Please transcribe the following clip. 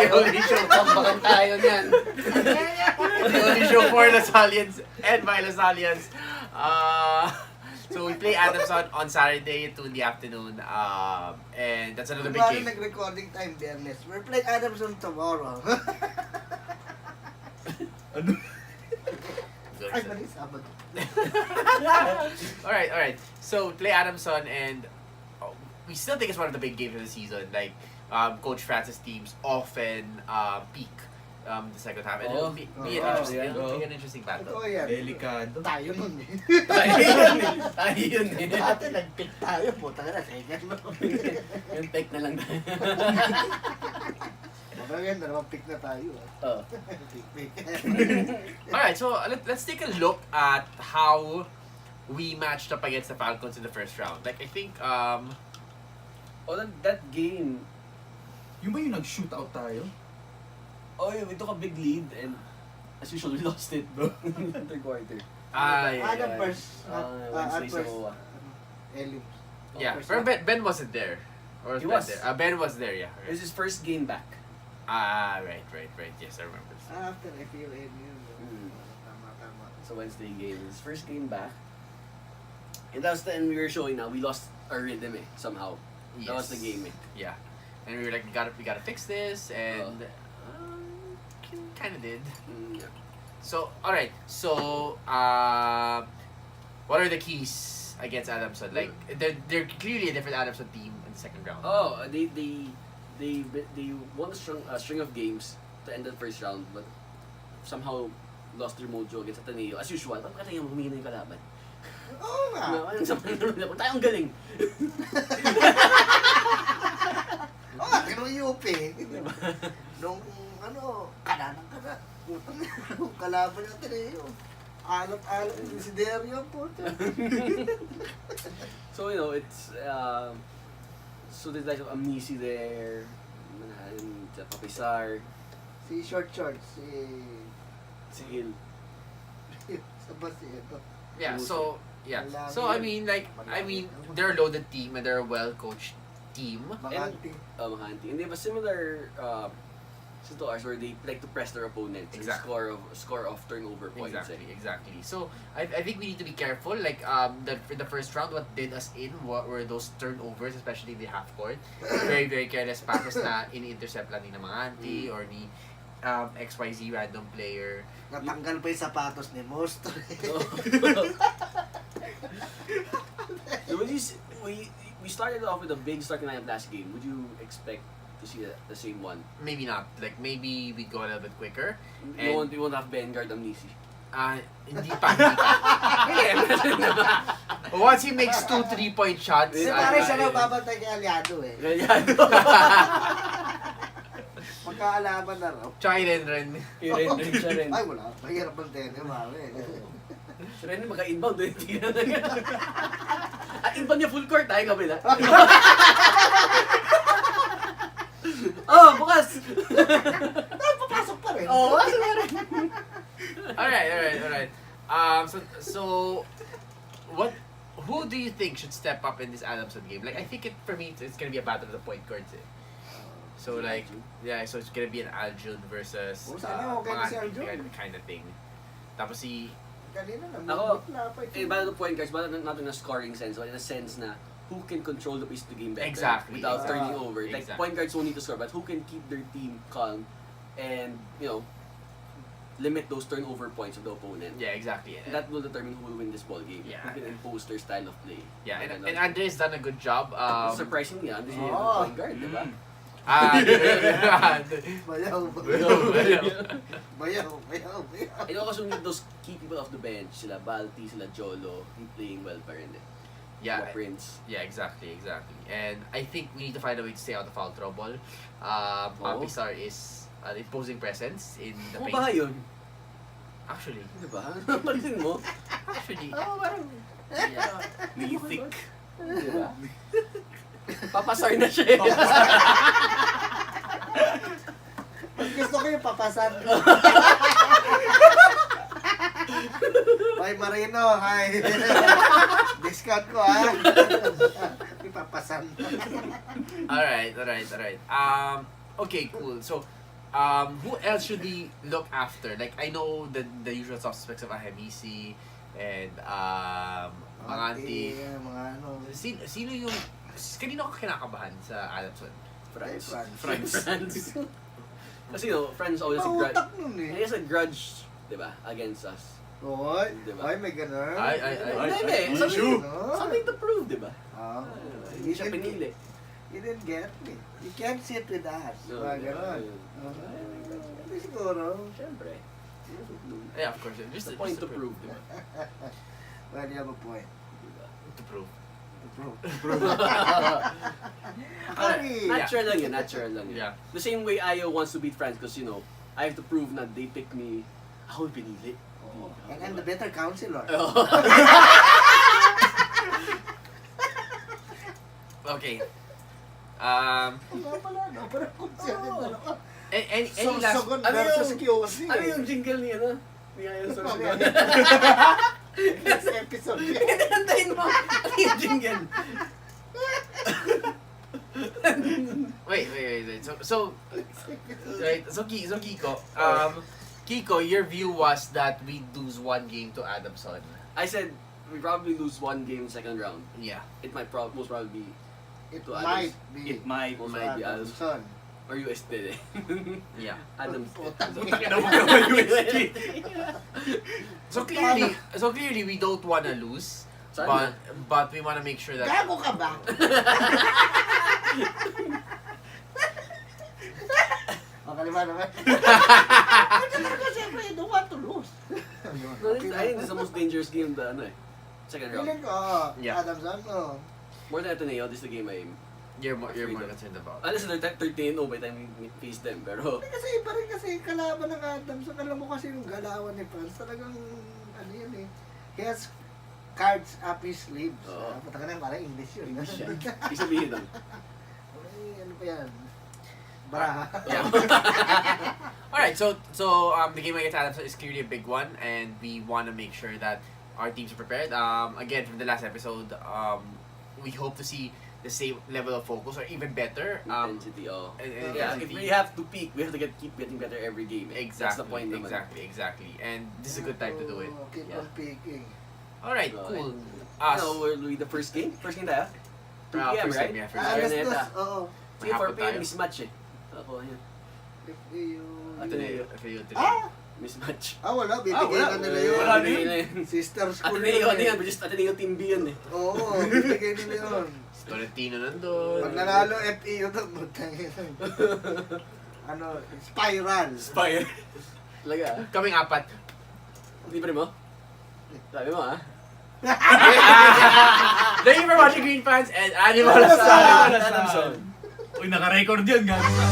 The only show, pambakan tayo niyan. The only show for Lasalians and by Lasalians. So we play Adamson on Saturday, 2 in the afternoon. And that's another big game. Nag-recording time, Biyernes. We're playing Adamson tomorrow. Ano? Ay, mali, Sabado. Alright. So play Adamson and we still think it's one of the big games of the season. Like Coach Francis' teams often peak the second half. And it'll be an interesting battle. Ito yan. Delikado. Tayo nun eh. Tayo yun eh. Dati nag-pick tayo, puta ka na, second mo. Yung pick na lang tayo. Magagan, dalawang pick na tayo. Oh. Pick. Alright, so let's take a look at how we matched up against the Falcons in the first round. Like I think that game, Yung ba yung nag-shootout tayo? yeah, we took a big lead and as usual we lost it, bro. Third quarter. The first, Wednesday at first, Samoa. Elim. yeah, First pero half. Ben wasn't there. Or He Ben was. there? Ben was there, yeah. It was his first game back. Right. Yes, I remember. After FUN yun. Tama. So Wednesday game, his first game back. And that was the end we were showing now. We lost our rhythm somehow. That was the game Yeah, and we were like, we gotta fix this, and kind of did. Yeah. So, all right. So, what are the keys against Adamson? Like, they're clearly a different Adamson team in the second round. They won a string of games to end the first round, but somehow lost their mojo against Ateneo. As usual, ba't ka yung humina yung kalaban? Oo nga. Anong sabi na tayong galing? Oo nga, ganun yung UP. Nung kananang kana. Nung kalaban natin eh yun. Alot-alot yung si Derio po. So, it's, so there's like Amnisi there, Papisar, Si Short, si Hill. Sabas ito. Yeah. So I mean, they're a loaded team and they're a well-coached team. Makanti. Mahanti. And they have a similar to ours where they like to press their opponents and score off turnover points. Exactly. So I think we need to be careful. Like in the first round, what did us in were those turnovers, especially in the half court. Very very careless passes na ini-intercept lang ni Mahanti or ni XYZ random player. Natanggal pa yung sapatos ni Most. We started off with a big starting lineup last game. Would you expect to see the same one? Maybe not. Like maybe we'd go a little bit quicker. You won't have Vanguard Amnisi. Hindi pa. Once he makes 2 3-point shots, Kasi pare siya na babantay kay Aliado eh. Magkaalaban na raw. Tsaka Ren. Siya rin. Ay wala, mahirap ang tenyo mami. Siya rin maka-inbound doon. At inbound niya full court tayo kabila. Bukas! Papasok pa rin. Pasok pa rin. Alright. So who do you think should step up in this Adamson game? Like I think for me it's gonna be a battle of the point guards. So like so it's gonna be an Aljun versus okay na si Aljun. kind of thing. Tapos si Kanina na, Ako, pa battle of the point guards, but not in a scoring sense, but in a sense na who can control the pace of the game better without turning over. Like point guards won't need to score, but who can keep their team calm and limit those turnover points of the opponent. Yeah, exactly. And that will determine who will win this ball game. Yeah. Who can impose their style of play. Yeah, and Andre's done a good job. Surprisingly, Andre's a point guard, diba? Bayaw. And also need those key people off the bench, sila Balti, sila Jolo, playing well pa rin. Yeah, Prince. Yeah, exactly. And I think we need to find a way to stay out of foul trouble. Papisar is an imposing presence in the paint. Ba yun? Actually. Diba? Pansin mo? Actually. Parang Mythic. Diba? Papasar na siya. Gusto ko yung papasan. Hi Marino, hi. Discount ko ha. Yung papasan. Alright. Okay, cool. So who else should we look after? Like, I know the usual suspects of Ahemisi and Manganti. Mga ano. Sino yung... Kanino ka kinakabahan sa Adamson? France. France. Kasi France always a grudge. Pautak nun eh. He has a grudge, di ba, against us. Oy, Diba? ay may ganun. Hindi, something to prove, di ba? Hindi siya pinili. You didn't get me. You can't sit with us. Mga ganun. Hindi siguro. Siyempre. Yeah, of course. Just a point to prove, di ba? Well, you have a point. To prove. Actually, Natural lang yun, natural lang yun. Yeah. The same way Ayo wants to beat France because, you know, I have to prove na they pick me. Ako yung pinili. and I'm the better counselor. Okay. Wala pala, no? Parang consistent na ako. Any last... Sogon Ano versus yung- QC. Ano yung jingle ni ano? Ni Ayo sa Next episode. Hinantayin mo! Ano yung jingle? Wait. So Kiko, Kiko, your view was that we lose one game to Adamson. I said we probably lose one game second round. Yeah. It might most probably be It To might Adams. be. It might. Most might be Adams. Adamson. Or US din eh. Yeah. Adams. Putang Ina mo ka ba UST? So clearly we don't wanna lose, Sana. but we wanna make sure that Gago ka ba? Makaliwa naman. Kasi siyempre, you don't want to lose. No, I think this is the most dangerous game the ano eh. Second round. Feeling ko, Yeah. Adamson, no. More than Ateneo, this is the game you're more Freedom. concerned about. Unless they're 13-0 by the time we face them. Pero Kasi iba rin kasi kalaban ng Adamson. Alam mo kasi yung galawan ni Franz, talagang, ano yun eh. He has cards up his sleeves. Oo. Pataka na, parang English yun. English yan. Ibig sabihin nun. Ay, ano pa yan? Baraha. Yeah. All right. So the game against Adamson is clearly a big one, and we want to make sure that our teams are prepared. Again, from the last episode, we hope to see the same level of focus or even better. Intensity, and Yeah, if intensity. we have to peak, we have to keep getting better every game. Eh. Exactly. That's the point naman. Exactly. And this is a good time to do it. Oh, keep Yeah. on picking. All right. So, Cool. Ano, will be the first game? First game tayo? 2 p.m., First right? game, yeah, first Ah, game. alas Araneta. dos, oo. Sige, 4 Hapon p.m. tayo. mismatch eh. Ako, yun. If you... Ateneo. Ah! Mismatch. Wala, Ah, bibigyan wala. na nila yun. Wala din. Bibigyan na yun. Sister school Ateneo, ano yun yan? eh. Just Ateneo Team B yun eh. Oo, bibigyan nila yun. Tolentino nandun. Pag nanalo FEU to, butang yun. Ano, spiral. Spire. Talaga ah. Kaming apat. Hindi pa rin mo? Sabi mo ah. Thank you for watching, Green Fans, and Animal Animal Aside. Aside. Adamson. Uy, naka-record yan, gago ka.